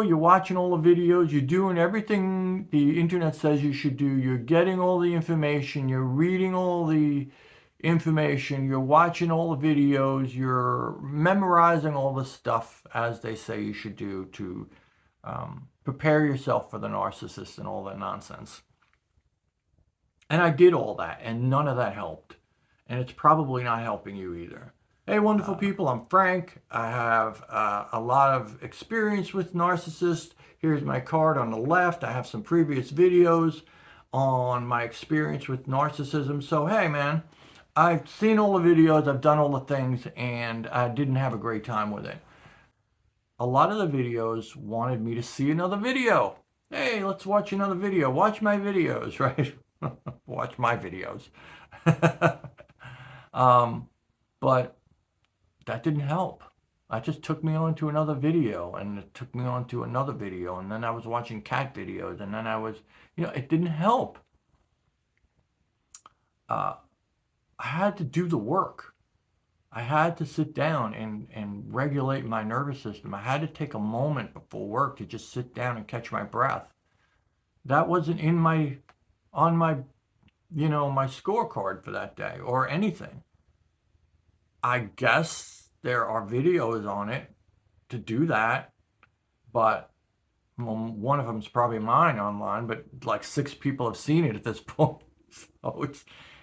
You're watching all the videos, you're doing everything the internet says you should do, you're getting all the information, you're reading all the information, you're watching all the videos, you're memorizing all the stuff as they say you should do to prepare yourself for the narcissist and all that nonsense. And I did all that, and none of that helped. And it's probably not helping you either. Hey, wonderful people, I'm Frank. I have a lot of experience with narcissists. Here's my card on the left. I have some previous videos on my experience with narcissism. So, hey, man, I've seen all the videos, I've done all the things, and I didn't have a great time with it. A lot of the videos wanted me to see another video. Hey, let's watch another video. Watch my videos, right? Watch my videos. But that didn't help. That just took me on to another video, and it took me on to another video, and then I was watching cat videos, and then I was, it didn't help. I had to do the work. I had to sit down and regulate my nervous system. I had to take a moment before work to just sit down and catch my breath. That wasn't on my my scorecard for that day or anything. I guess there are videos on it to do that, but one of them is probably mine online, but like 6 people have seen it at this point, so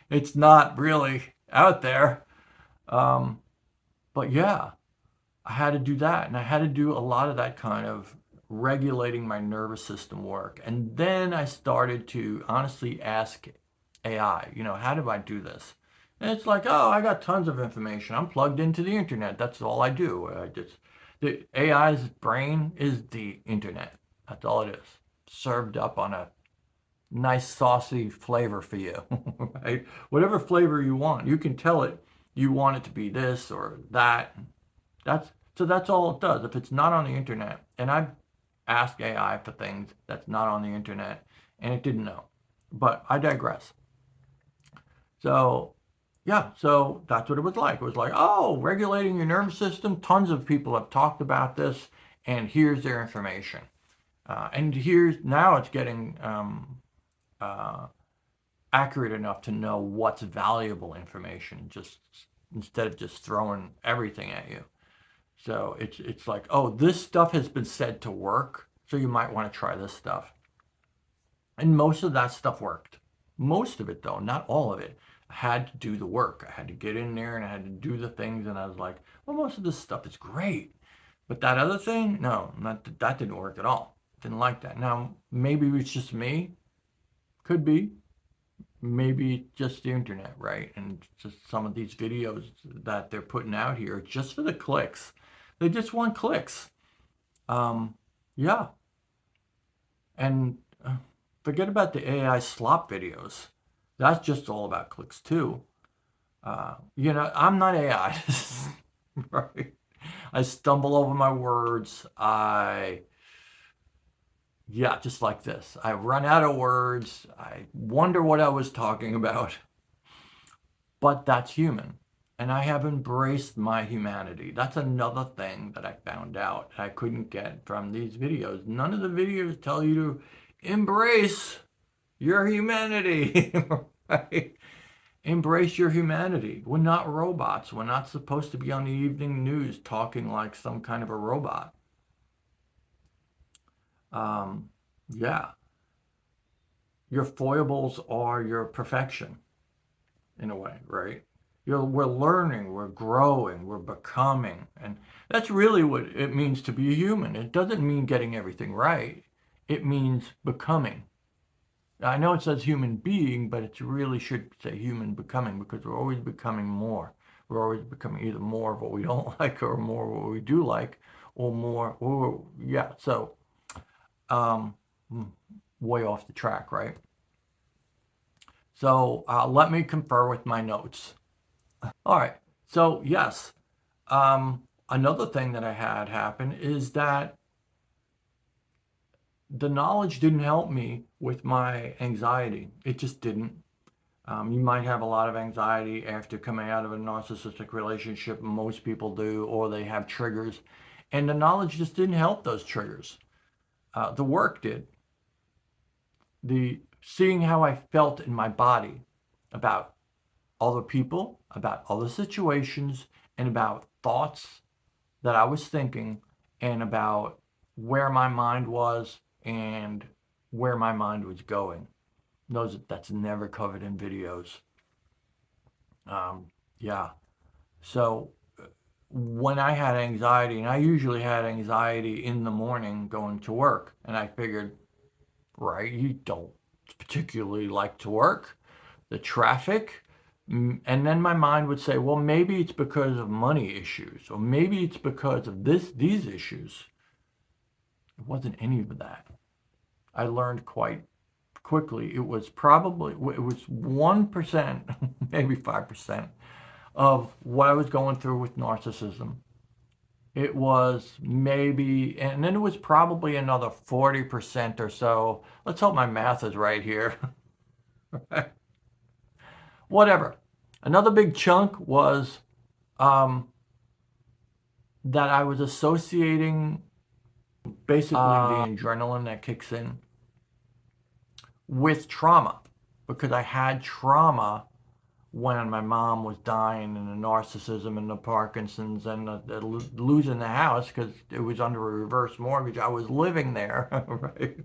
it's not really out there. But yeah, I had to do that, and I had to do a lot of that kind of regulating my nervous system work. And then I started to honestly ask AI, how do I do this? And it's like, oh, I got tons of information. I'm plugged into the internet. That's all I do. The AI's brain is the internet. That's all it is. Served up on a nice saucy flavor for you, right? Whatever flavor you want, you can tell it you want it to be this or that. That's all it does. If it's not on the internet, and I've asked AI for things that's not on the internet, and it didn't know. But I digress. So yeah, so that's what it was like. It was like, oh, regulating your nervous system. Tons of people have talked about this, and here's their information. And now it's getting accurate enough to know what's valuable information, just instead of just throwing everything at you. So it's like, oh, this stuff has been said to work, so you might want to try this stuff. And most of that stuff worked. Most of it, though, not all of it. I had to do the work. I had to get in there and I had to do the things. And I was like, well, most of this stuff is great. But that other thing, no, that didn't work at all. Didn't like that. Now, maybe it's just me. Could be. Maybe just the internet, right? And just some of these videos that they're putting out here just for the clicks. They just want clicks. Yeah. And forget about the AI slop videos. That's just all about clicks too. I'm not AI, right? I stumble over my words. Just like this. I run out of words. I wonder what I was talking about. But that's human. And I have embraced my humanity. That's another thing that I found out I couldn't get from these videos. None of the videos tell you to embrace your humanity, right? Embrace your humanity. We're not robots. We're not supposed to be on the evening news talking like some kind of a robot. Yeah. Your foibles are your perfection, in a way, right? We're learning, we're growing, we're becoming. And that's really what it means to be a human. It doesn't mean getting everything right. It means becoming. I know it says human being, but it really should say human becoming, because we're always becoming more. We're always becoming either more of what we don't like or more of what we do like, or more, yeah. So, way off the track, right? So let me confer with my notes. All right. So yes, another thing that I had happen is that the knowledge didn't help me with my anxiety. It just didn't. You might have a lot of anxiety after coming out of a narcissistic relationship. Most people do, or they have triggers. And the knowledge just didn't help those triggers. The work did. The seeing how I felt in my body about other people, about other situations, and about thoughts that I was thinking, and about where my mind was and where my mind was going. That's never covered in videos. Yeah. So when I had anxiety, and I usually had anxiety in the morning going to work, and I figured, right, you don't particularly like to work, the traffic. And then my mind would say, well, maybe it's because of money issues, or maybe it's because of these issues. It wasn't any of that. I learned quite quickly. It was 1%, maybe 5% of what I was going through with narcissism. It was maybe, and then it was probably another 40% or so. Let's hope my math is right here. Whatever. Another big chunk was that I was associating basically the adrenaline that kicks in with trauma, because I had trauma when my mom was dying, and the narcissism and the Parkinson's and the losing the house because it was under a reverse mortgage. I was living there, right?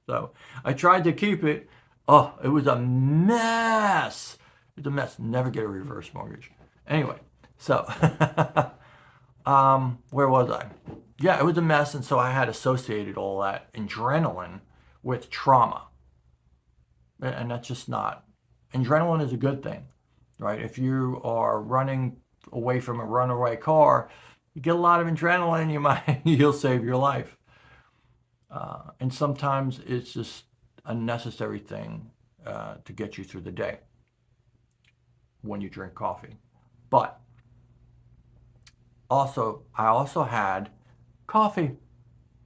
So I tried to keep it. Oh, it was a mess. It was a mess. Never get a reverse mortgage. Anyway, so where was I? Yeah, it was a mess, and so I had associated all that adrenaline with trauma, and that's just not. Adrenaline is a good thing, right? If you are running away from a runaway car, you get a lot of adrenaline, you'll save your life. And sometimes it's just a necessary thing to get you through the day when you drink coffee. But I also had coffee,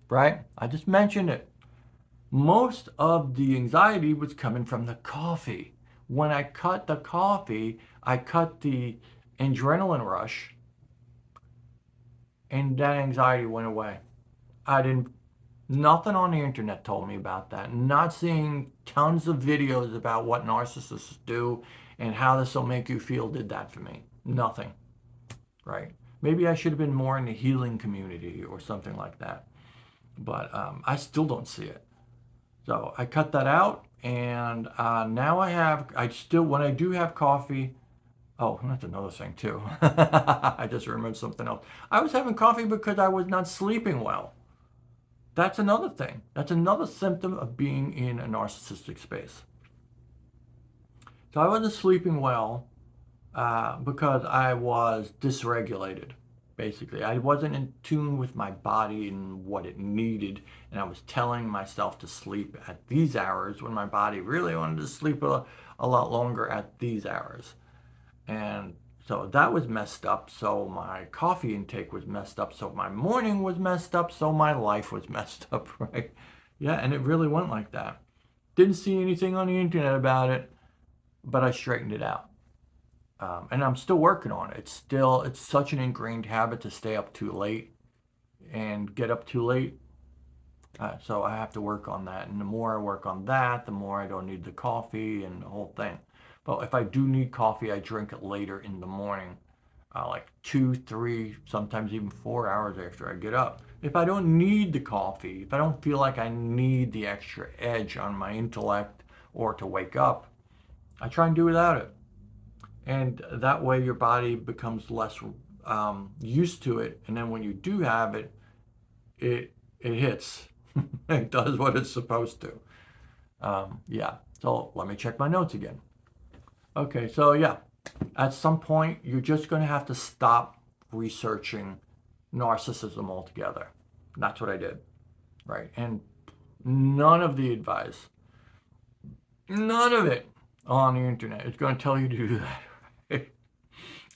right? I just mentioned it. Most of the anxiety was coming from the coffee. When I cut the coffee, I cut the adrenaline rush, and that anxiety went away. I didn't, nothing on the internet told me about that. Not seeing tons of videos about what narcissists do and how this will make you feel did that for me. Nothing, right? Maybe I should have been more in the healing community or something like that. But I still don't see it. So I cut that out, and now when I do have coffee, oh, that's another thing too. I just remembered something else. I was having coffee because I was not sleeping well. That's another thing. That's another symptom of being in a narcissistic space. So I wasn't sleeping well because I was dysregulated. Basically, I wasn't in tune with my body and what it needed, and I was telling myself to sleep at these hours when my body really wanted to sleep a lot longer at these hours. And so that was messed up. So my coffee intake was messed up. So my morning was messed up. So my life was messed up, right? Yeah, and it really went like that. Didn't see anything on the internet about it, but I straightened it out. And I'm still working on it. It's such an ingrained habit to stay up too late and get up too late. So I have to work on that. And the more I work on that, the more I don't need the coffee and the whole thing. But if I do need coffee, I drink it later in the morning, like 2, 3, sometimes even 4 hours after I get up. If I don't need the coffee, if I don't feel like I need the extra edge on my intellect or to wake up, I try and do without it. And that way your body becomes less used to it. And then when you do have it, it hits. It does what it's supposed to. Yeah. So let me check my notes again. Okay. So yeah, at some point, you're just going to have to stop researching narcissism altogether. That's what I did. Right. And none of the advice, none of it on the internet is going to tell you to do that.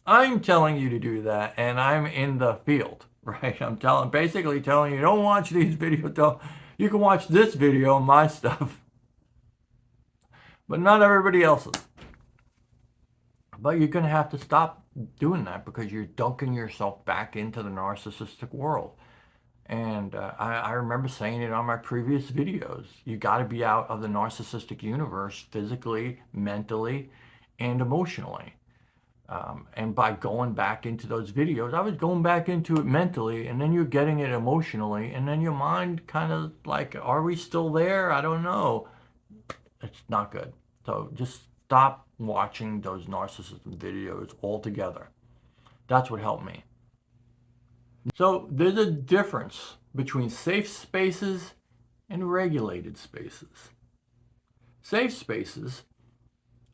I'm telling you to do that, and I'm in the field, right? Basically telling you, don't watch these videos. You can watch this video, my stuff, but not everybody else's. But you're going to have to stop doing that because you're dunking yourself back into the narcissistic world. And I remember saying it on my previous videos. You got to be out of the narcissistic universe physically, mentally, and emotionally. And by going back into those videos, I was going back into it mentally, and then you're getting it emotionally, and then your mind kind of like, are we still there? I don't know. It's not good. So just stop watching those narcissism videos altogether. That's what helped me. So there's a difference between safe spaces and regulated spaces. Safe spaces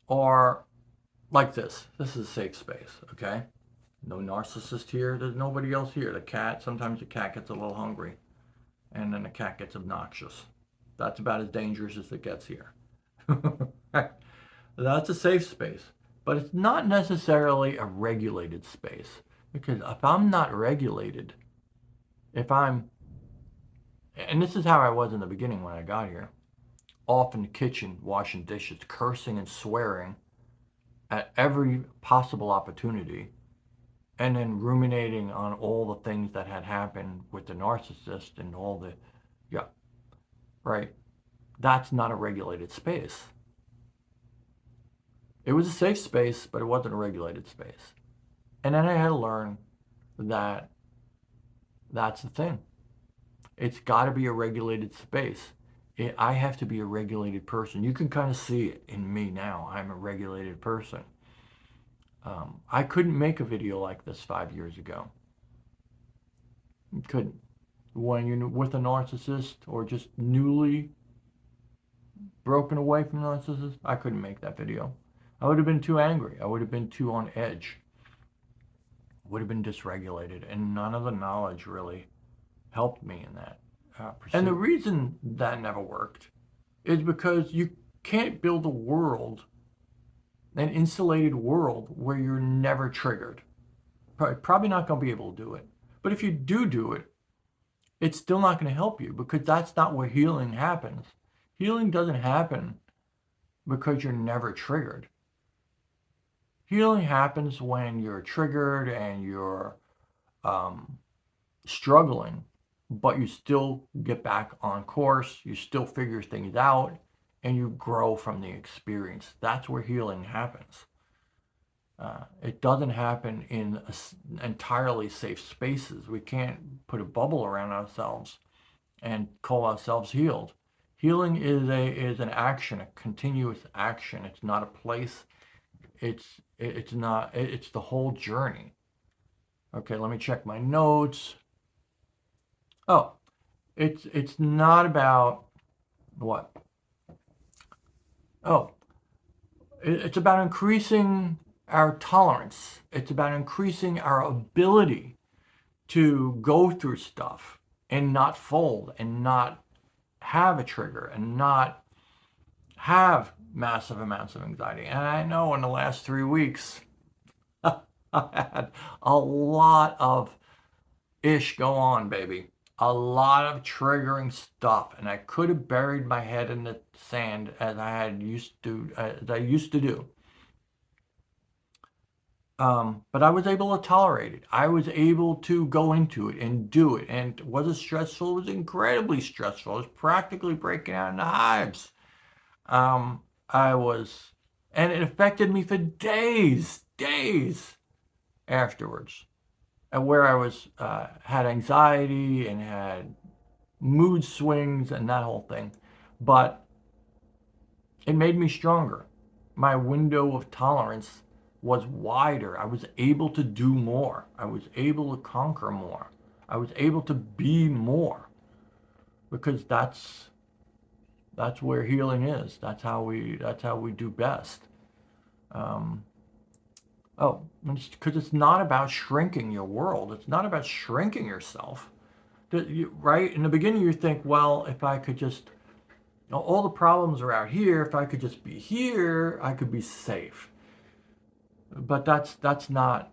are like this. This is a safe space, okay? No narcissist here. There's nobody else here. The cat, sometimes the cat gets a little hungry, and then the cat gets obnoxious. That's about as dangerous as it gets here. That's a safe space, but it's not necessarily a regulated space, because if I'm not regulated, if I'm, and this is how I was in the beginning when I got here, off in the kitchen washing dishes, cursing and swearing at every possible opportunity, and then ruminating on all the things that had happened with the narcissist and all the, yeah, right. That's not a regulated space. It was a safe space, but it wasn't a regulated space. And then I had to learn that that's the thing. It's got to be a regulated space. I have to be a regulated person. You can kind of see it in me now. I'm a regulated person. I couldn't make a video like this 5 years ago. Couldn't. When you're with a narcissist or just newly broken away from a narcissist, I couldn't make that video. I would have been too angry. I would have been too on edge. Would have been dysregulated, and none of the knowledge really helped me in that pursuit. And the reason that never worked is because you can't build a world, an insulated world, where you're never triggered. Probably not going to be able to do it. But if you do it, it's still not going to help you, because that's not where healing happens. Healing doesn't happen because you're never triggered. Healing happens when you're triggered and you're struggling, but you still get back on course, you still figure things out, and you grow from the experience. That's where healing happens. It doesn't happen in entirely safe spaces. We can't put a bubble around ourselves and call ourselves healed. Healing is an action, a continuous action. It's not a place. It's the whole journey. Okay, let me check my notes. Oh, it's not about what? Oh, it's about increasing our tolerance. It's about increasing our ability to go through stuff and not fold and not have a trigger and not have massive amounts of anxiety. And I know in the last 3 weeks, I had a lot of ish go on, baby. A lot of triggering stuff, and I could have buried my head in the sand as I used to do. But I was able to tolerate it. I was able to go into it and do it. And was it stressful? It was incredibly stressful. I was practically breaking out into hives. And it affected me for days afterwards. And where I was, had anxiety and had mood swings and that whole thing. But it made me stronger. My window of tolerance was wider. I was able to do more. I was able to conquer more. I was able to be more, because that's where healing is. That's how we do best. Because it's not about shrinking your world. It's not about shrinking yourself. Right? In the beginning, you think, well, if I could just, all the problems are out here. If I could just be here, I could be safe. But that's not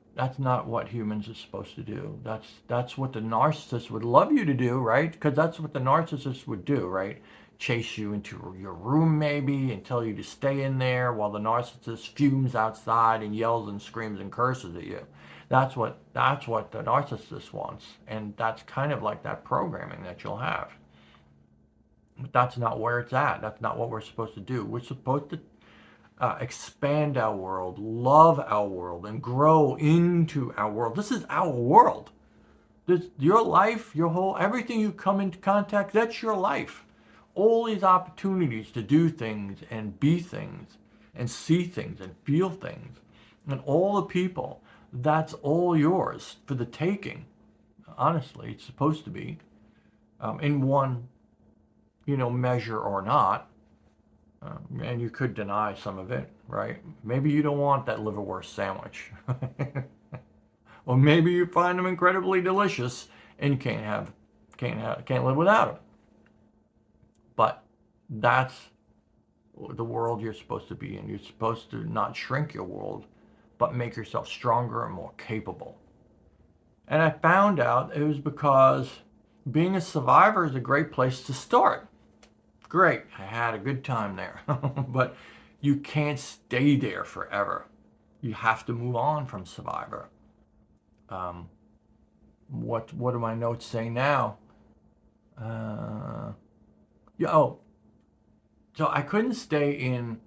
what humans are supposed to do. That's what the narcissist would love you to do, right? Because that's what the narcissist would do, right? Chase you into your room maybe and tell you to stay in there while the narcissist fumes outside and yells and screams and curses at you. That's what the narcissist wants, and that's kind of like that programming that you'll have. But that's not where it's at. That's not what we're supposed to do. We're supposed to expand our world, love our world, and grow into our world. This is our world. This, your life, your whole, everything you come into contact, that's your life. All these opportunities to do things and be things and see things and feel things and all the people, that's all yours for the taking. Honestly, it's supposed to be in one, measure or not. And you could deny some of it, right? Maybe you don't want that liverwurst sandwich. Or maybe you find them incredibly delicious and you can't live without them. But that's the world you're supposed to be in. You're supposed to not shrink your world, but make yourself stronger and more capable. And I found out it was because being a survivor is a great place to start. Great, I had a good time there. But you can't stay there forever. You have to move on from survivor. What do my notes say now? Yeah, oh, so I couldn't stay in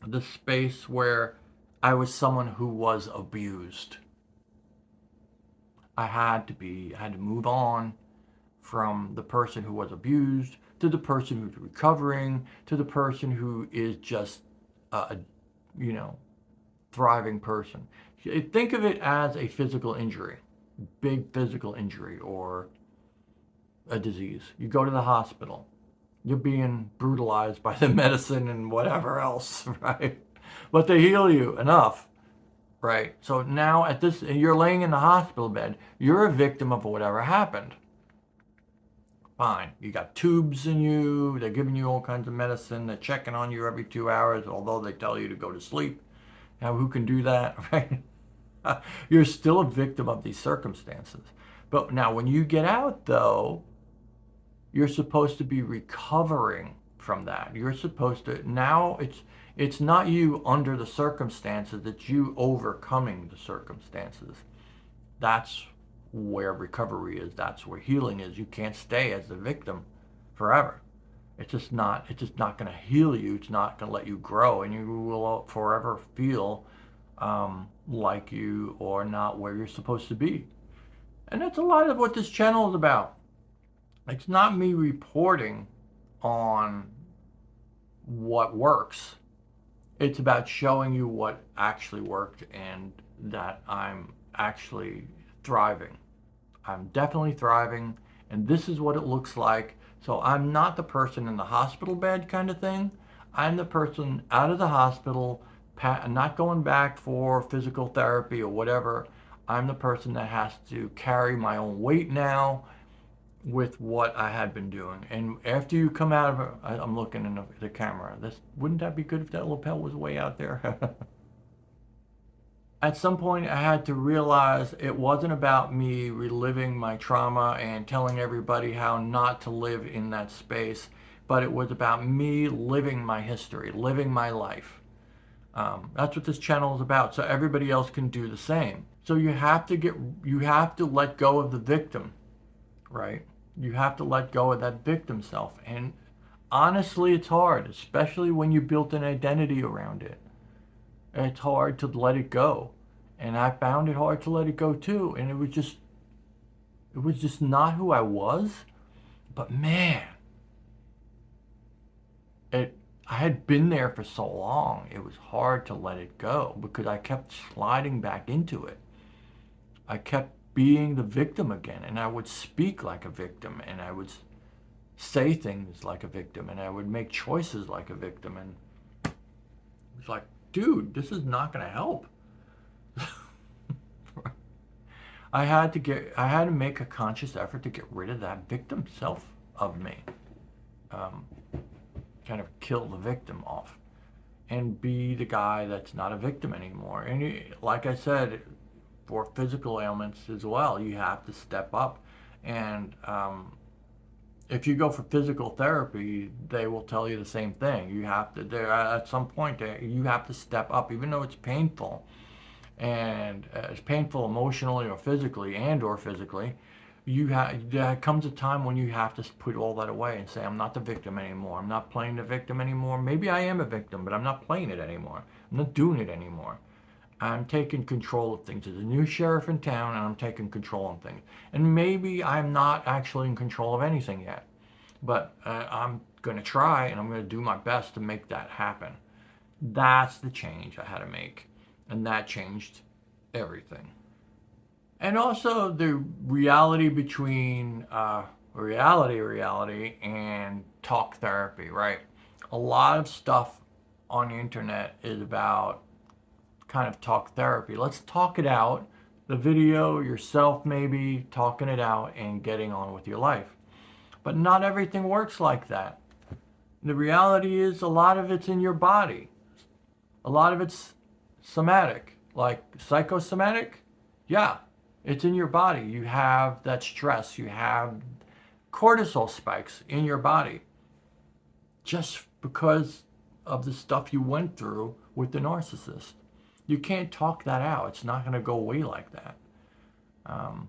the space where I was someone who was abused. I had to move on from the person who was abused to the person who's recovering to the person who is just a you know thriving person. Think of it as a physical injury, big physical injury or a disease. You go to the hospital, you're being brutalized by the medicine and whatever else, right? But they heal you enough, right? So now you're laying in the hospital bed, you're a victim of whatever happened. Fine. You got tubes in you. They're giving you all kinds of medicine. They're checking on you every 2 hours, although they tell you to go to sleep. Now, who can do that, right? You're still a victim of these circumstances. But now, when you get out, though, you're supposed to be recovering from that. You're supposed to, now it's not you under the circumstances, it's you overcoming the circumstances. That's where recovery is. That's where healing is. You can't stay as the victim forever. It's just not going to heal you. It's not going to let you grow, and you will forever feel like you are not where you're supposed to be. And that's a lot of what this channel is about. It's not me reporting on what works. It's about showing you what actually worked and that I'm actually thriving. I'm definitely thriving, and this is what it looks like. So I'm not the person in the hospital bed kind of thing. I'm the person out of the hospital, not going back for physical therapy or whatever. I'm the person that has to carry my own weight now with what I had been doing. And after you come out of it, I'm looking in the camera. Wouldn't that be good if that lapel was way out there? At some point, I had to realize it wasn't about me reliving my trauma and telling everybody how not to live in that space, but it was about me living my history, living my life. That's what this channel is about, so everybody else can do the same. So you have to let go of the victim, right? You have to let go of that victim self. And honestly, it's hard, especially when you built an identity around it. It's hard to let it go. And I found it hard to let it go too. And it was just not who I was. But man, I had been there for so long. It was hard to let it go because I kept sliding back into it. I kept being the victim again, and I would speak like a victim, and I would say things like a victim, and I would make choices like a victim. And it's like, dude, this is not going to help. I had to make a conscious effort to get rid of that victim self of me. Kind of kill the victim off and be the guy that's not a victim anymore. And like I said, for physical ailments as well, you have to step up. And if you go for physical therapy, they will tell you the same thing. You have to, at some point, you have to step up, even though it's painful. and it's painful emotionally or physically and or physically, there comes a time when you have to put all that away and say, I'm not the victim anymore. I'm not playing the victim anymore. Maybe I am a victim, but I'm not playing it anymore. I'm not doing it anymore. I'm taking control of things. There's a new sheriff in town, and I'm taking control of things. And maybe I'm not actually in control of anything yet, but I'm going to try, and I'm going to do my best to make that happen. That's the change I had to make, and that changed everything. And also the reality between reality and talk therapy, right? A lot of stuff on the internet is about kind of talk therapy. Let's talk it out. The video, yourself maybe, talking it out and getting on with your life. But not everything works like that. The reality is a lot of it's in your body. A lot of it's somatic, like psychosomatic. Yeah, it's in your body. You have that stress. You have cortisol spikes in your body just because of the stuff you went through with the narcissist. You can't talk that out. It's not going to go away like that. Um,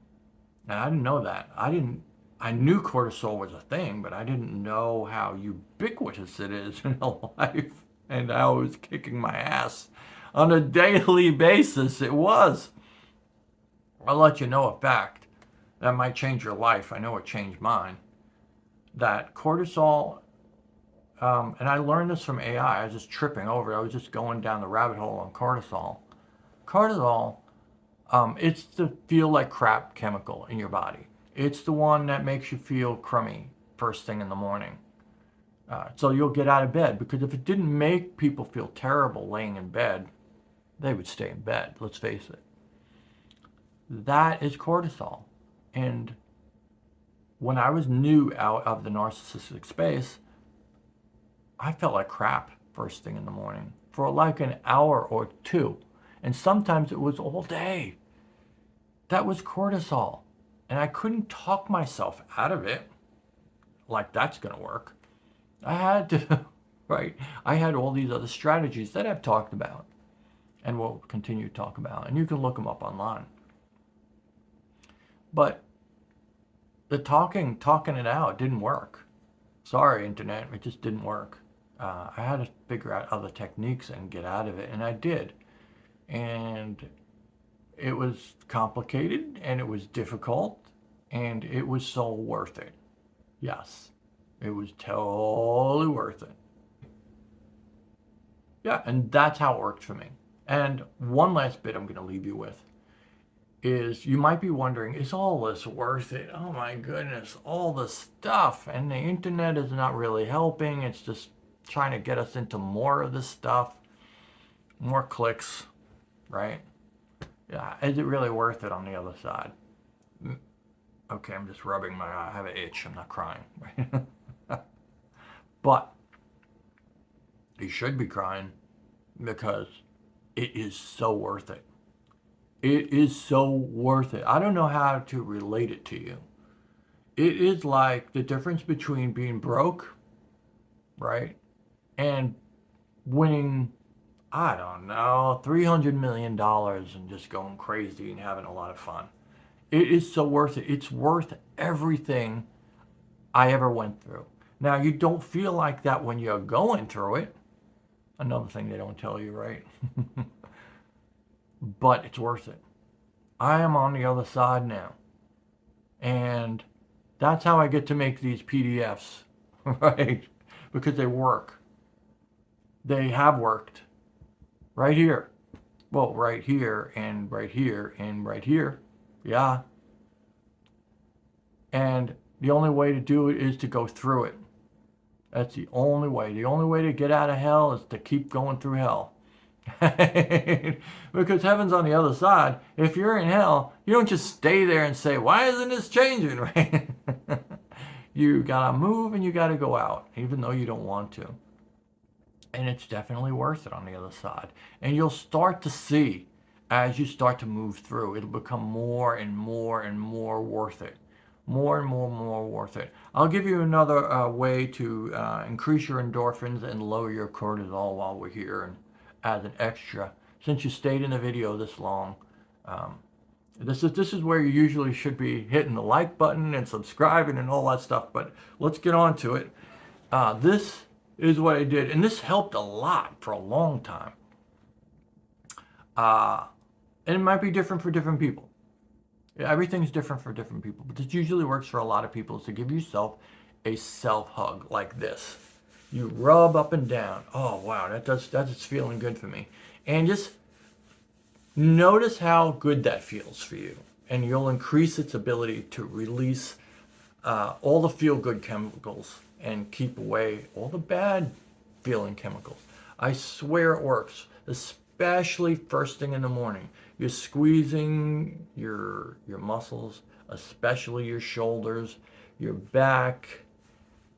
and I didn't know that. I knew cortisol was a thing, but I didn't know how ubiquitous it is in life. And I was kicking my ass on a daily basis. It was. I'll let you know a fact that might change your life. I know it changed mine. That cortisol, and I learned this from AI. I was just tripping over it. I was just going down the rabbit hole on cortisol. Cortisol, it's the feel like crap chemical in your body. It's the one that makes you feel crummy first thing in the morning. So you'll get out of bed, because if it didn't make people feel terrible laying in bed, they would stay in bed. Let's face it. That is cortisol. And when I was new out of the narcissistic space, I felt like crap first thing in the morning for like an hour or two. And sometimes it was all day. That was cortisol. And I couldn't talk myself out of it like that's going to work. I had to, right? I had all these other strategies that I've talked about and will continue to talk about. And you can look them up online. But the talking it out didn't work. Sorry, internet, it just didn't work. I had to figure out other techniques and get out of it, and I did. And it was complicated, and it was difficult, and it was so worth it. Yes, it was totally worth it. Yeah, and that's how it worked for me. And one last bit I'm going to leave you with is, you might be wondering, is all this worth it? Oh my goodness, all this stuff. And the internet is not really helping. It's just trying to get us into more of this stuff, more clicks, right? Yeah, is it really worth it on the other side? Okay, I'm just rubbing my eye. I have an itch. I'm not crying. But you should be crying, because it is so worth it. It is so worth it. I don't know how to relate it to you. It is like the difference between being broke, right, and winning, I don't know, $300 million and just going crazy and having a lot of fun. It is so worth it. It's worth everything I ever went through. Now, you don't feel like that when you're going through it. Another thing they don't tell you, right? But it's worth it. I am on the other side now. And that's how I get to make these PDFs, right? Because they work. They have worked. Right here. Well, right here, and right here, and right here. Yeah. And the only way to do it is to go through it. That's the only way. The only way to get out of hell is to keep going through hell. Because heaven's on the other side. If you're in hell, you don't just stay there and say, why isn't this changing, right? You gotta move and you gotta go out, even though you don't want to. And it's definitely worth it on the other side. And you'll start to see, as you start to move through, it'll become more and more and more worth it. More and more and more worth it. I'll give you another way to increase your endorphins and lower your cortisol while we're here, and as an extra since you stayed in the video this long. Um, this is where you usually should be hitting the like button and subscribing and all that stuff. But let's get on to it. This is what I did, and this helped a lot for a long time. And it might be different for different people. Everything's different for different people, but this usually works for a lot of people, is to give yourself a self hug like this. You rub up and down. Oh wow, that's feeling good for me. And just notice how good that feels for you. And you'll increase its ability to release all the feel-good chemicals and keep away all the bad feeling chemicals. I swear it works, especially first thing in the morning. You're squeezing your muscles, especially your shoulders, your back,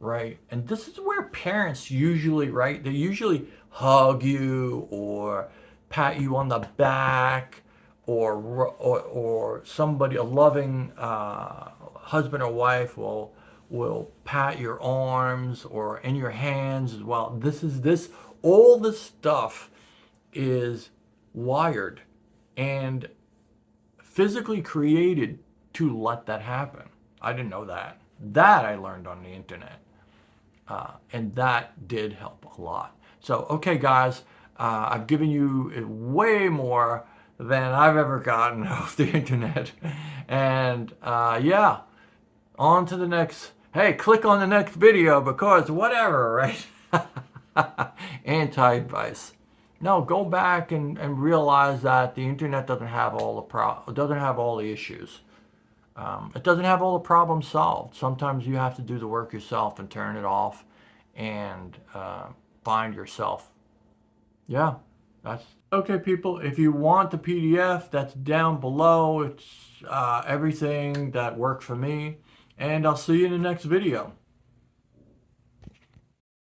right? And this is where parents usually, right? They usually hug you or pat you on the back, or somebody, a loving husband or wife will pat your arms or in your hands as well. All this stuff is wired and physically created to let that happen. I didn't know that. That I learned on the internet. And that did help a lot. So, okay, guys, I've given you way more than I've ever gotten off the internet. And yeah, on to the next. Hey, click on the next video because whatever, right? Anti-advice. No, go back and realize that the internet doesn't have all the issues. It doesn't have all the problems solved. Sometimes you have to do the work yourself and turn it off and find yourself. Yeah, that's okay, people. If you want the PDF, that's down below. It's everything that worked for me. And I'll see you in the next video.